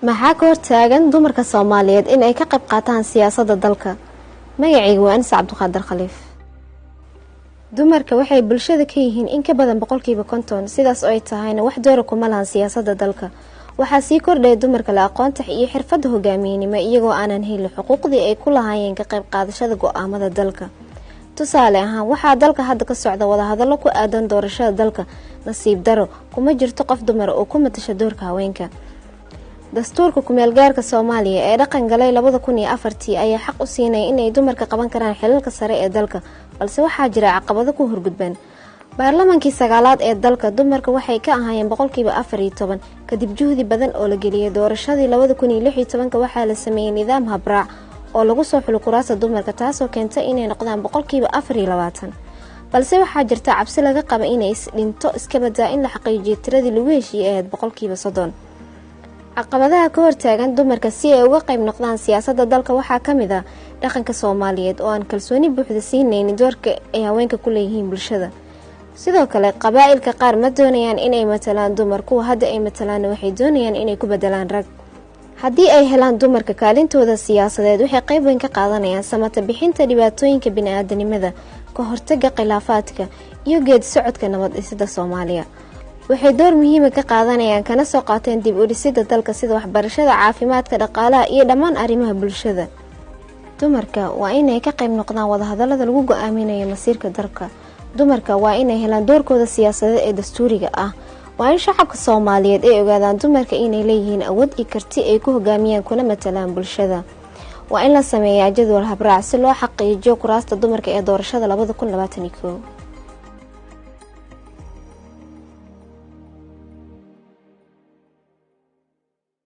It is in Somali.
maxaa ka hortaagan dumarka Soomaaliyeed in ay ka qayb qaataan siyaasadda dalka? Magacaygu waa Anis Cabduqaadir Khaliif. Dumarka waxay bulshada ka yihiin in ka badan 50%, sidaas oo ay tahayna wax door kuma lahan siyaasadda dalka. Waxaa sii kordhay dumarka la aqoonta iyo xirfadda hogaamiyeynimo iyagoo aanan helin xuquuqdii ay ku lahaayeen ka qayb qaadashada go'aamada dalka. Tusaale ahaan, waxaa dalka hadda ka socda wada hadallo ku aadan doorashada dalka. Nasiib daro kuma jirto qof dumar oo ku matasha doorka haweenka. Dastuurka ku-meel gaarka Soomaaliya ee dhaqan galay 2004 ayaa xaq u siinay in ay dumarka qaban karaan xilalka sare ee dalka, balse waxaa jira caqabado ku horgudban. Baarlamaankii 9aad ee dalka dumarka waxay ka ahaayeen 14% kadib juhdi badan oo la geliyay doorashadii 2016 waxaa la sameeyay nidaam habraac oo lagu soo xulo kuraasta dumarka taasoo keentay inay noqdaan 24%. balse waxaa jirta cabsi laga qabo inay isdhinto iska badaa in la xaqiijiyo tiradii lagu heshiiyay 30%. caqabadaha ka hortaagan dumarka si ay uga qayb noqdaan siyaasadda dalka waxaa ka mid ah dhaqanka Soomaaliyeed oo aan kalsooni buuxda siinaynin doorka ay haweenka ku leeyihiin bulshada. sidoo kale qabaa'ilka qaar ma doonayaan inay matalaan dumar, kuwa hadda ay matalaan waxay doonayaan inay ku bedelaan rag. haddii ay helaan dumarka kaalintooda siyaasadeed waxay qayb weyn ka qaadanayaan samata bixinta dhibaatooyinka bini'aadanimada, ka hortagga khilaafaadka iyo geedi socodka nabad dhisidda Soomaaliya. waxay door muhiim ah ka qaadanayaan kana soo qaateen dib u dhisidda dalka sida waxbarashada, caafimaadka, dhaqaalaha iyo dhammaan arrimaha bulshada. dumarka waa inay ka qayb noqdaan wada hadallada lagu go'aaminayo masiirka dalka. dumarka waa inay helaan doorkooda siyaasadeed ee dastuuriga ah. waa in shacabka Soomaaliyeed ay ogaadaan dumarka inay leeyihiin awood iyo karti ay ku hogaamiyaan kuna matalaan bulshada. waa in la sameeyaa jadwal habraac si loo xaqiijiyo kuraasta dumarka ee doorashada 2021.